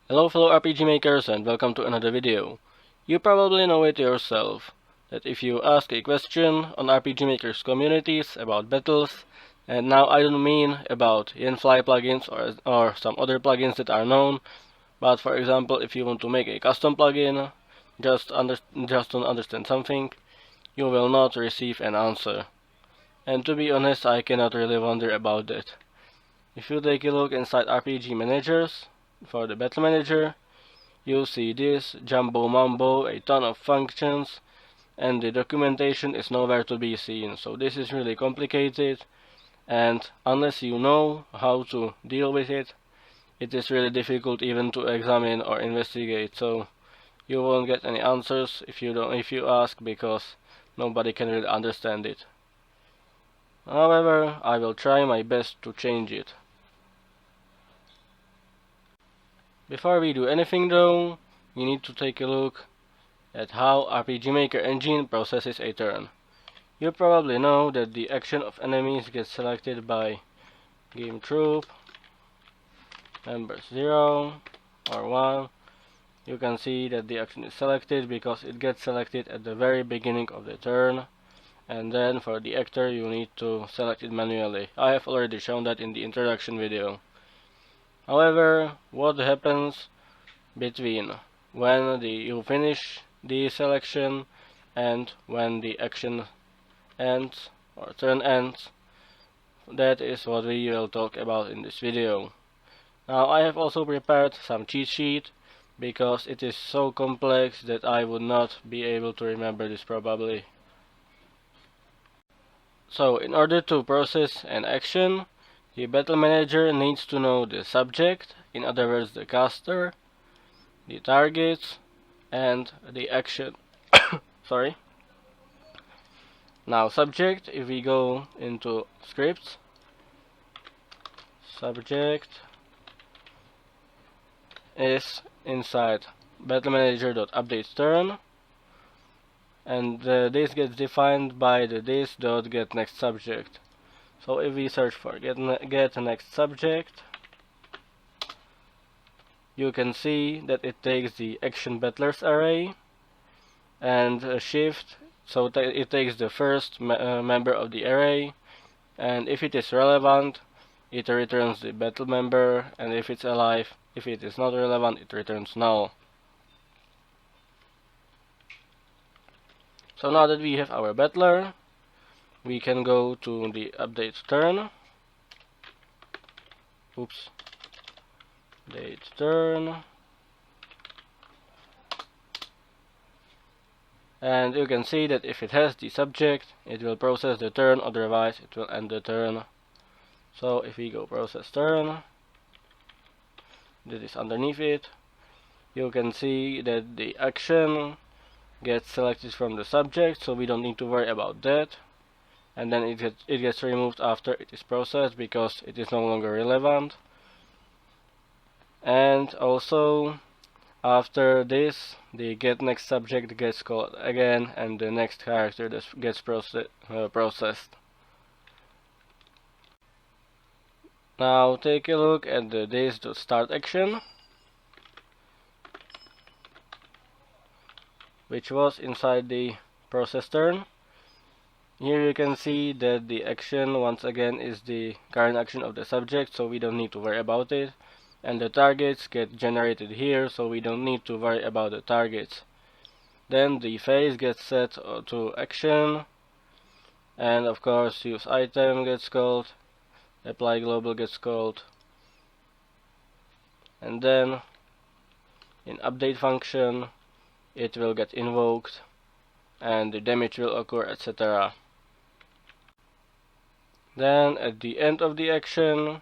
Hello fellow RPG makers and welcome to another video. You probably know it yourself, that if you ask a question on RPG makers communities about battles, and now I don't mean about Yenfly plugins or some other plugins that are known, but for example if you want to make a custom plugin, just don't understand something, you will not receive an answer. And to be honest, I cannot really wonder about that. If you take a look inside RPG managers, for the battle manager, you see this jumbo mambo, a ton of functions, and the documentation is nowhere to be seen. So this is really complicated, and unless you know how to deal with it, it is really difficult even to examine or investigate. So you won't get any answers if you ask, because nobody can really understand it. However, I will try my best to change it. Before we do anything though, we need to take a look at how RPG Maker engine processes a turn. You probably know that the action of enemies gets selected by game troop member 0 or 1. You can see that the action is selected because it gets selected at the very beginning of the turn, and then for the actor you need to select it manually. I have already shown that in the introduction video. However, what happens between when you finish the selection and when the action ends or turn ends, that is what we will talk about in this video. Now I have also prepared some cheat sheet because it is so complex that I would not be able to remember this probably. So in order to process an action, the battle manager needs to know the subject, in other words the caster, the targets, and the action. Sorry. Now subject, if we go into scripts, subject is inside battlemanager.updateTurn, and this gets defined by the this.getNextSubject. So if we search for get next subject, you can see that it takes the action battlers array and shift, so it takes the first member of the array, and if it is relevant it returns the battle member, and if it's alive, if it is not relevant, it returns null. So now that we have our battler, we can go to the update turn. Update turn. And you can see that if it has the subject, it will process the turn, otherwise it will end the turn. So if we go process turn, that is underneath it, you can see that the action gets selected from the subject, so we don't need to worry about that. And then it gets removed after it is processed because it is no longer relevant. And also after this, the getNextSubject gets called again, and the next character that gets processed. Now take a look at the this.start action, which was inside the process turn. Here you can see that the action once again is the current action of the subject, so we don't need to worry about it. And the targets get generated here, so we don't need to worry about the targets. Then the phase gets set to action, and of course use item gets called, apply global gets called, and then in update function it will get invoked and the damage will occur, etc. Then at the end of the action,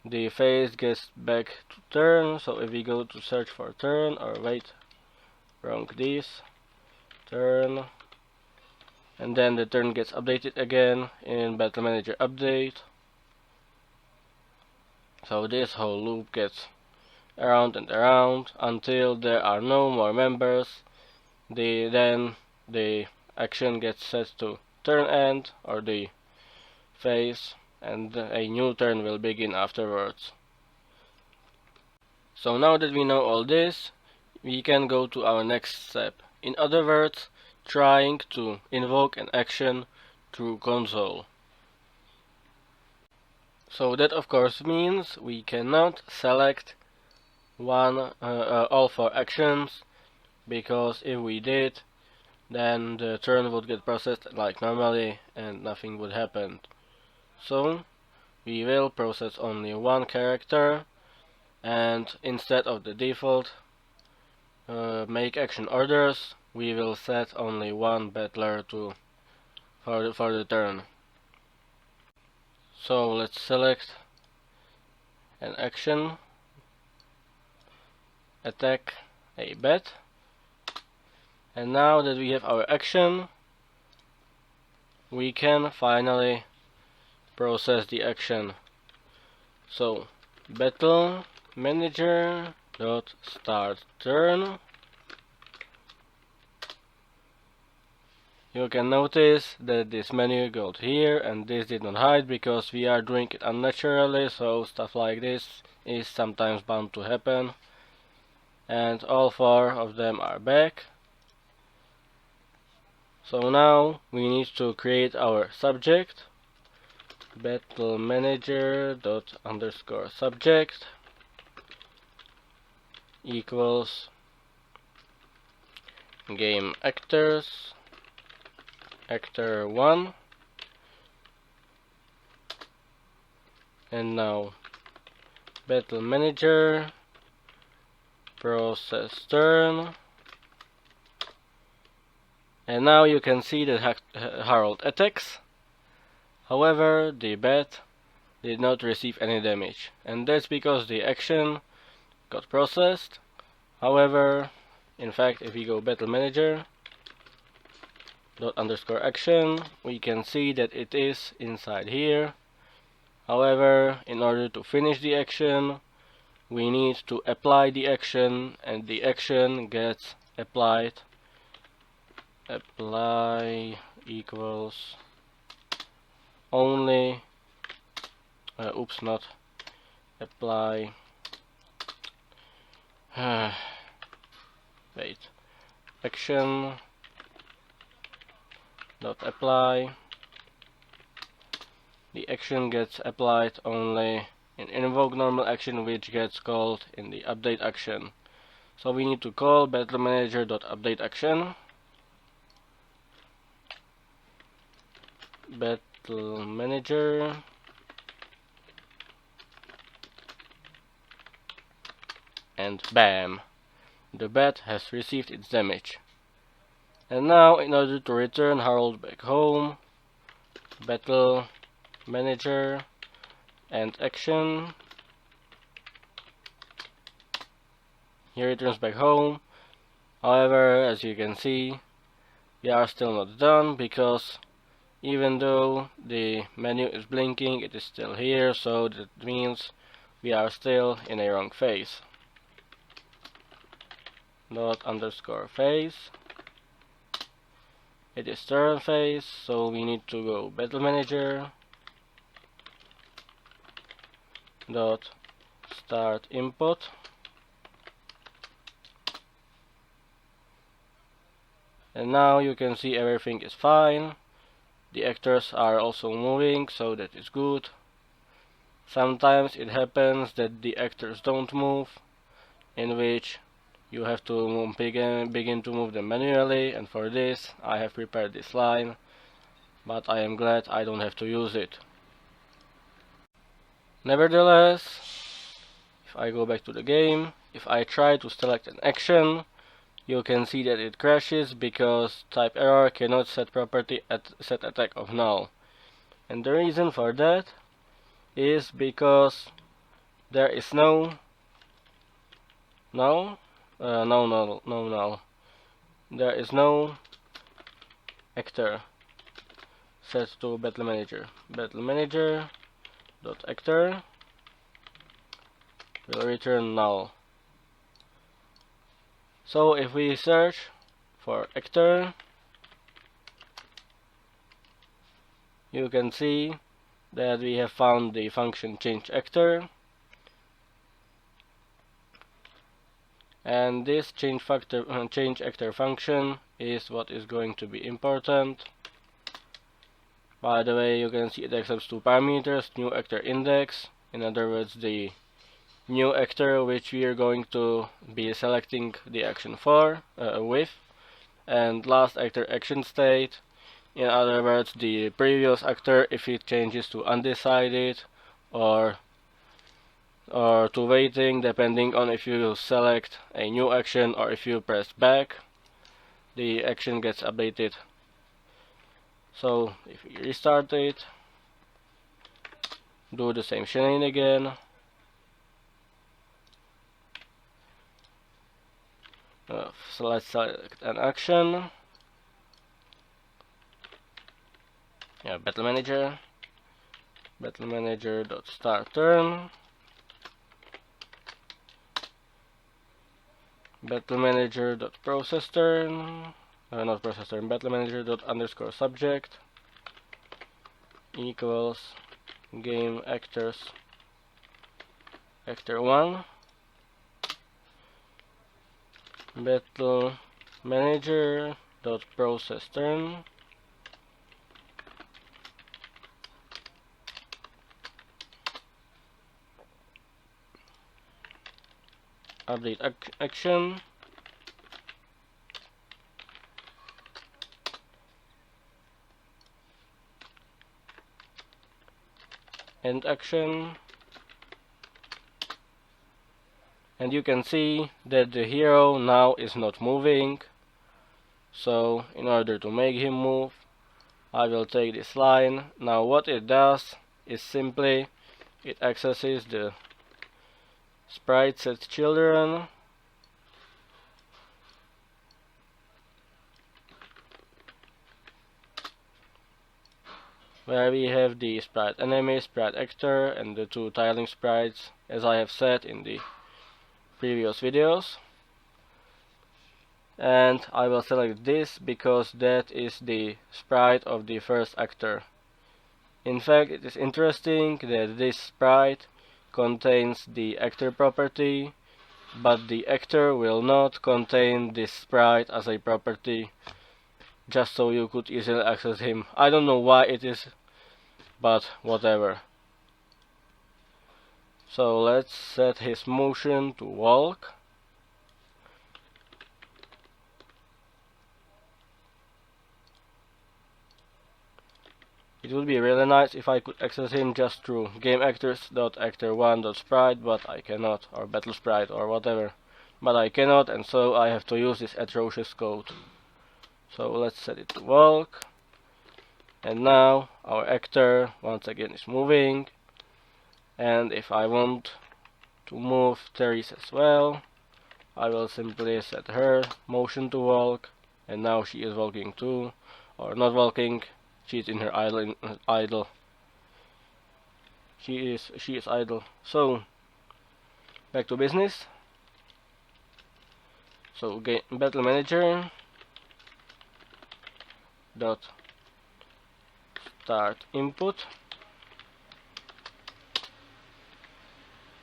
the phase gets back to turn. So if we go to search for turn, or wait, wrong this, turn, and then the turn gets updated again in Battle Manager update. So this whole loop gets around and around until there are no more members. Then the action gets set to turn end, or the phase, and a new turn will begin afterwards. So now that we know all this, we can go to our next step. In other words, trying to invoke an action through console. So that of course means we cannot select all 4 actions, because if we did, then the turn would get processed like normally and nothing would happen. So we will process only 1 character, and instead of the default make action orders, we will set only 1 battler for the turn. So let's select an action, attack a bat, and now that we have our action, we can finally process the action. So battle manager dot start turn. You can notice that this menu got here and this did not hide because we are doing it unnaturally, so stuff like this is sometimes bound to happen. And all 4 of them are back. So now we need to create our subject, battle manager dot underscore subject equals game actors actor 1, and now battle manager process turn, and now you can see that Harold attacks. However, the bat did not receive any damage, and that's because the action got processed. However, in fact, if we go battle manager dot underscore action, we can see that it is inside here. However, in order to finish the action, we need to apply the action, and the action gets applied. Apply equals only not apply wait, action dot apply. The action gets applied only in invoke normal action, which gets called in the update action. So we need to call battle manager dot update action, battle manager and bam, the bat has received its damage. And now, in order to return Harold back home, battle manager and action, he returns back home. However, as you can see, we are still not done, because even though the menu is blinking, it is still here, so that means we are still in a wrong phase. Dot underscore phase. It is turn phase, so we need to go battle manager dot start input, and now you can see everything is fine. The actors are also moving, so that is good. Sometimes it happens that the actors don't move, in which you have to begin to move them manually, and for this I have prepared this line, but I am glad I don't have to use it. Nevertheless, if I go back to the game, if I try to select an action, you can see that it crashes because type error cannot set property at set attack of null. And the reason for that is because there is no null. There is no actor set to battle manager. Battle manager dot actor will return null. So if we search for actor, you can see that we have found the function change actor, And this change actor function is what is going to be important. By the way, you can see it accepts two parameters: new actor index, in other words the new actor which we are going to be selecting the action for with, and last actor action state, in other words the previous actor if it changes to undecided or to waiting, depending on if you select a new action or if you press back, the action gets updated. So if we restart it, do the same chain again, so let's select an action, battle manager dot start turn, battle manager dot process turn, not process turn, battle manager dot underscore subject equals game actors actor 1, battle manager dot process turn update action end action, and you can see that the hero now is not moving. So in order to make him move, I will take this line. Now what it does is simply it accesses the sprite set children, where we have the sprite enemy, sprite actor, and the two tiling sprites, as I have said in the previous videos. And I will select this because that is the sprite of the first actor. In fact, it is interesting that this sprite contains the actor property, but the actor will not contain this sprite as a property, just so you could easily access him. I don't know why it is, but whatever. So let's set his motion to walk. It would be really nice if I could access him just through gameactors.actor1.sprite, but I cannot, or battlesprite or whatever. But I cannot, and so I have to use this atrocious code. So let's set it to walk. And now our actor once again is moving. And if I want to move Therese as well, I will simply set her motion to walk, and now she is walking too, or not walking. She is in her idle. She is idle. So back to business. So battle manager dot start input,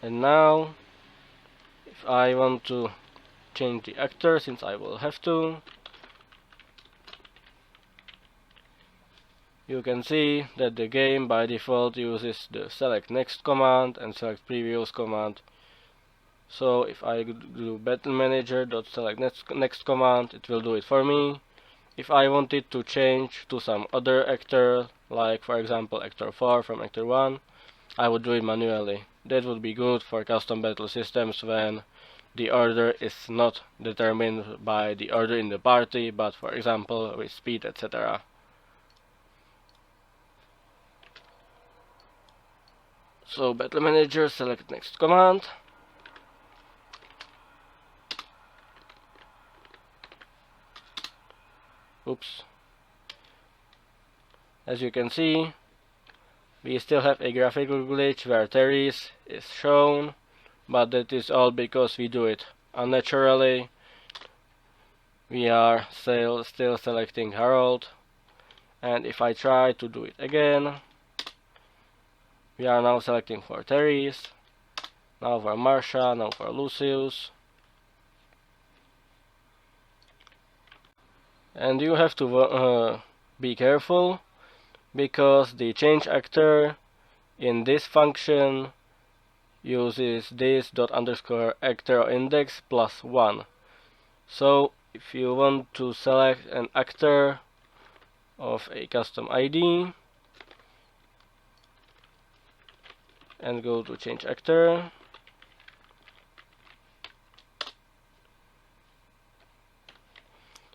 and now if I want to change the actor, since I will have to, you can see that the game by default uses the select next command and select previous command. So if I do battle manager dot select next command, it will do it for me. If I wanted to change to some other actor, like for example actor 4 from actor 1, I would do it manually. That would be good for custom battle systems when the order is not determined by the order in the party, but for example with speed, etc. So battle manager select next command. Oops. As you can see, we still have a graphical glitch where Therese is shown, but that is all because we do it unnaturally. We are still selecting Harold, and if I try to do it again, we are now selecting for Therese, now for Marsha, now for Lucius. And you have to be careful, because the change actor in this function uses this dot underscore actor index plus 1. So if you want to select an actor of a custom ID and go to change actor,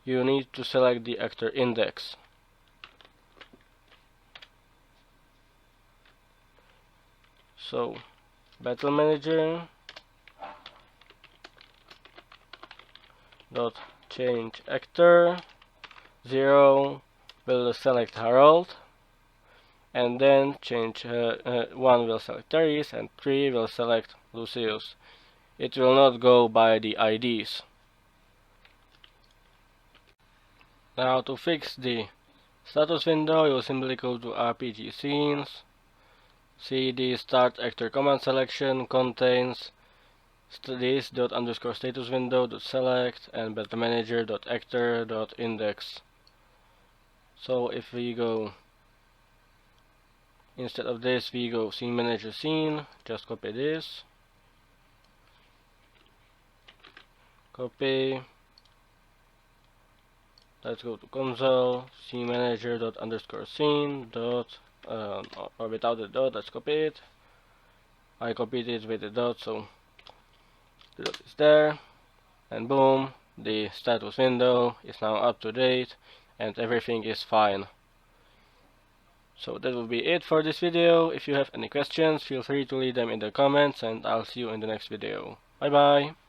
you need to select the actor index. So battle manager dot change actor 0 will select Harold, and then change 1 will select Terry's, and 3 will select Lucius. It will not go by the IDs. Now to fix the status window, you'll simply go to RPG scenes. See the start actor command selection contains this dot underscore status window dot select and battle manager dot actor dot index. So if we go, instead of this, we go scene manager scene, just copy this, copy. Let's go to console, scene manager dot underscore scene dot or without the dot. Let's copy it. I copied it with the dot, so the dot is there, and boom, the status window is now up to date and everything is fine. So that will be it for this video. If you have any questions, feel free to leave them in the comments, and I'll see you in the next video. Bye bye.